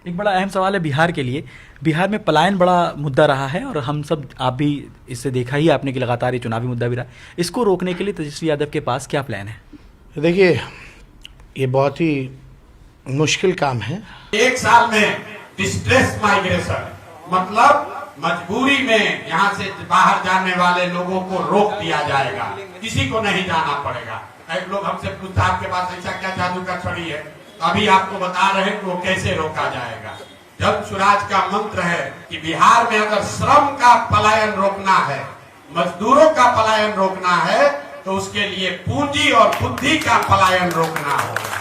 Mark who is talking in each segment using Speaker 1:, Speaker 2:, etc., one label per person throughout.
Speaker 1: एक बड़ा अहम सवाल है बिहार के लिए। बिहार में पलायन बड़ा मुद्दा रहा है और हम सब, आप भी इससे देखा ही आपने कि लगातार ये चुनावी मुद्दा भी रहा। इसको रोकने के लिए तेजस्वी यादव के पास क्या प्लान है?
Speaker 2: देखिए, ये बहुत ही मुश्किल काम है।
Speaker 3: एक साल में डिस्ट्रेस माइग्रेशन मतलब मजबूरी में यहाँ से बाहर जाने वाले लोगों को रोक दिया जाएगा, किसी को नहीं जाना पड़ेगा। एक लोग हमसे पूछता आपके पास ऐसा क्या जादू का छड़ी है, अभी आपको बता रहे हैं कि वो कैसे रोका जाएगा। जन स्वराज का मंत्र है कि बिहार में अगर श्रम का पलायन रोकना है, मजदूरों का पलायन रोकना है, तो उसके लिए पूंजी और बुद्धि का पलायन रोकना होगा।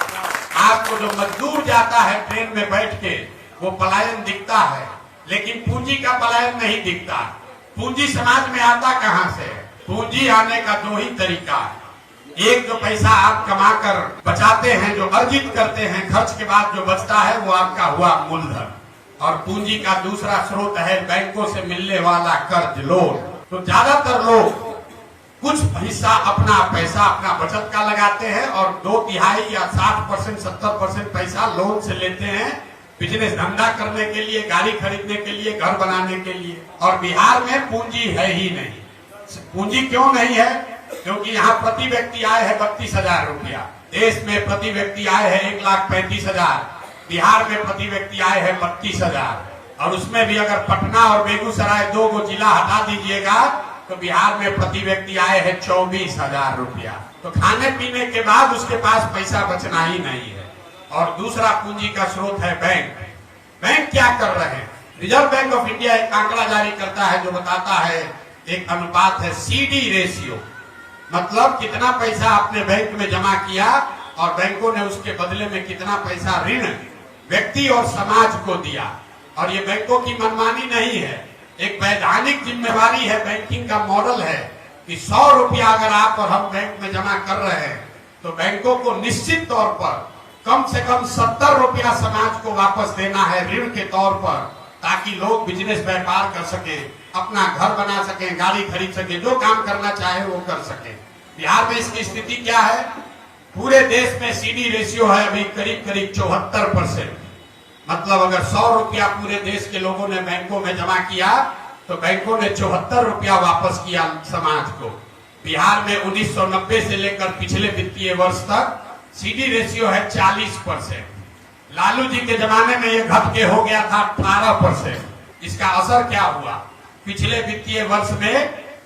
Speaker 3: आपको जो मजदूर जाता है ट्रेन में बैठ के, वो पलायन दिखता है, लेकिन पूंजी का पलायन नहीं दिखता। पूंजी समाज में आता कहाँ से? पूंजी आने का दो ही तरीका है। एक, जो पैसा आप कमाकर बचाते हैं, जो अर्जित करते हैं, खर्च के बाद जो बचता है वो आपका हुआ मूलधन। और पूंजी का दूसरा स्रोत है बैंकों से मिलने वाला कर्ज, लोन। तो ज्यादातर लोग कुछ हिस्सा अपना पैसा अपना बचत का लगाते हैं और 2/3 या 60% 70% पैसा लोन से लेते हैं, बिजनेस धंधा करने के लिए, गाड़ी खरीदने के लिए, घर बनाने के लिए। और बिहार में पूंजी है ही नहीं। पूंजी क्यों नहीं है? क्योंकि यहाँ प्रति व्यक्ति आय है 32,000 रुपया। देश में प्रति व्यक्ति आय है 1,35,000। बिहार में प्रति व्यक्ति आय है 32,000। और उसमें भी अगर पटना और बेगूसराय 2 जिला हटा दीजिएगा तो बिहार में प्रति व्यक्ति आय है 24,000 रुपया। तो खाने पीने के बाद उसके पास पैसा बचना ही नहीं है। और दूसरा पूंजी का स्रोत है बैंक। बैंक क्या कर रहे हैं? रिजर्व बैंक ऑफ इंडिया एक आंकड़ा जारी करता है जो बताता है, एक अनुपात है CD रेशियो, मतलब कितना पैसा आपने बैंक में जमा किया और बैंकों ने उसके बदले में कितना पैसा ऋण व्यक्ति और समाज को दिया। और ये बैंकों की मनमानी नहीं है, एक वैधानिक जिम्मेवारी है। बैंकिंग का मॉडल है कि 100 रुपया अगर आप और हम बैंक में जमा कर रहे हैं तो बैंकों को निश्चित तौर पर कम से कम 70 रुपया समाज को वापस देना है ऋण के तौर पर, ताकि लोग बिजनेस व्यापार कर सके, अपना घर बना सके, गाड़ी खरीद सके, जो काम करना चाहे वो कर सके। बिहार में इसकी स्थिति क्या है? पूरे देश में CD रेशियो है अभी करीब 74%। मतलब अगर 100 रुपया पूरे देश के लोगों ने बैंकों में जमा किया तो बैंकों ने 74 रुपया वापस किया समाज को। बिहार में 1990 से लेकर पिछले वित्तीय वर्ष तक CD रेशियो है 40%। लालू जी के जमाने में ये घट के हो गया था 18%। इसका असर क्या हुआ? पिछले वित्तीय वर्ष में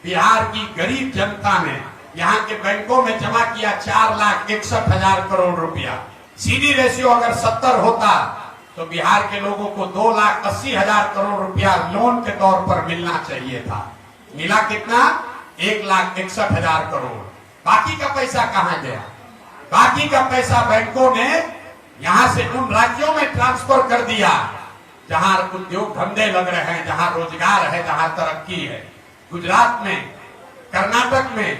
Speaker 3: बिहार की गरीब जनता ने यहाँ के बैंकों में जमा किया 4,61,000 करोड़ रुपया। CD रेशियो अगर 70 होता तो बिहार के लोगों को 2,80,000 करोड़ रुपया लोन के तौर पर मिलना चाहिए था। मिला कितना? 1,61,000 करोड़। बाकी का पैसा कहाँ गया? बाकी का पैसा बैंकों ने यहाँ से उन राज्यों में ट्रांसफर कर दिया जहाँ उद्योग धंधे लग रहे हैं, जहाँ रोजगार है, जहाँ तरक्की है। गुजरात में, कर्नाटक में,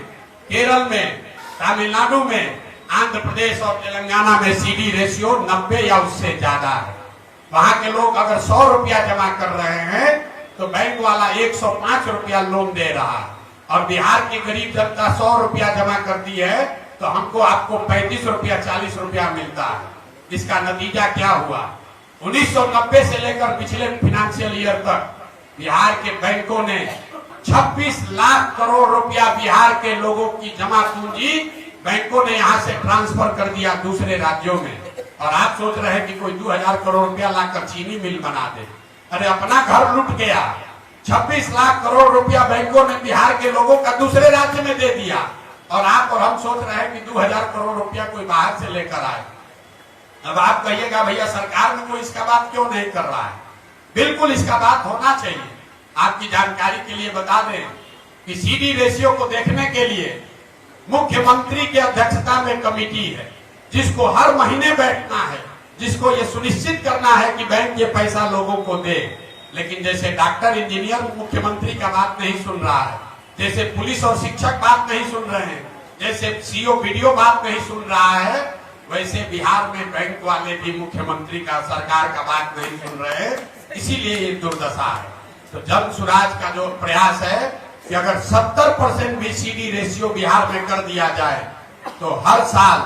Speaker 3: केरल में, तमिलनाडु में, आंध्र प्रदेश और तेलंगाना में CD रेशियो 90 या उससे ज्यादा है। वहां के लोग अगर 100 रुपया जमा कर रहे हैं तो बैंक वाला 105 रुपया लोन दे रहा है। और बिहार की गरीब जनता 100 रुपया जमा करती है तो हमको आपको 35 रुपया 40 रुपया मिलता है। इसका नतीजा क्या हुआ? 1990 से लेकर पिछले फाइनेंशियल ईयर तक बिहार के बैंकों ने 26 लाख करोड़ रुपया बिहार के लोगों की जमा पूंजी बैंकों ने यहाँ से ट्रांसफर कर दिया दूसरे राज्यों में। और आप सोच रहे हैं कि कोई 2,000 करोड़ रुपया लाकर चीनी मिल बना दे। अरे अपना घर लूट गया। 26 लाख करोड़ रुपया बैंकों ने बिहार के लोगों का दूसरे राज्य में दे दिया। और आप और हम सोच रहे हैं कि 2,000 करोड़ रुपया कोई बाहर से लेकर आए। अब आप कहिएगा भैया सरकार में कोई इसका बात क्यों नहीं कर रहा है? बिल्कुल इसका बात होना चाहिए। आपकी जानकारी के लिए बता दें कि CD रेशियो को देखने के लिए मुख्यमंत्री की अध्यक्षता में कमेटी है, जिसको हर महीने बैठना है, जिसको ये सुनिश्चित करना है कि बैंक ये पैसा लोगों को दे। लेकिन जैसे डॉक्टर इंजीनियर मुख्यमंत्री का बात नहीं सुन रहा है, जैसे पुलिस और शिक्षक बात नहीं सुन रहे हैं, जैसे CO BDO बात नहीं सुन रहा है, वैसे बिहार में बैंक वाले भी मुख्यमंत्री का, सरकार का बात नहीं सुन रहे। इसीलिए ये दुर्दशा है। तो जन स्वराज का जो प्रयास है कि अगर 70% भी CD रेशियो बिहार में कर दिया जाए तो हर साल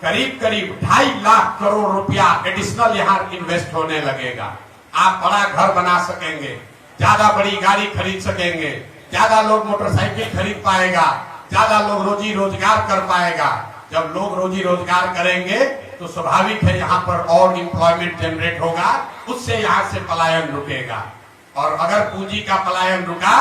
Speaker 3: करीब करीब 2.5 लाख करोड़ रुपया एडिशनल यहाँ इन्वेस्ट होने लगेगा। आप बड़ा घर बना सकेंगे, ज्यादा बड़ी गाड़ी खरीद सकेंगे, ज्यादा लोग मोटरसाइकिल खरीद पाएगा, ज्यादा लोग रोजी रोजगार कर पाएगा। जब लोग रोजी रोजगार करेंगे तो स्वाभाविक है यहाँ पर और एम्प्लॉयमेंट जनरेट होगा, उससे यहाँ से पलायन रुकेगा। और अगर पूंजी का पलायन रुका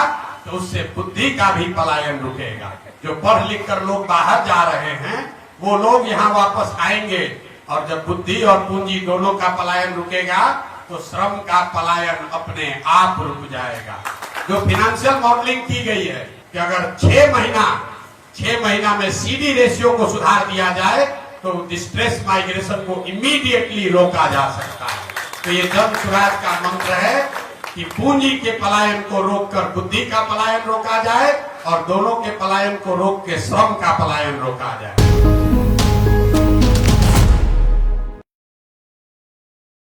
Speaker 3: तो उससे बुद्धि का भी पलायन रुकेगा। जो पढ़ लिख कर लोग बाहर जा रहे हैं वो लोग यहाँ वापस आएंगे, और जब बुद्धि और पूंजी दोनों का पलायन रुकेगा तो श्रम का पलायन अपने आप रुक जाएगा। जो फाइनेंशियल मॉडलिंग की गई है कि अगर 6 महीना में सीडी रेशियो को सुधार दिया जाए तो डिस्ट्रेस माइग्रेशन को इमीडिएटली रोका जा सकता है। तो ये जन स्वराज का मंत्र है कि पूंजी के पलायन को रोककर बुद्धि का पलायन रोका जाए और दोनों के पलायन को रोक के श्रम का पलायन रोका जाए।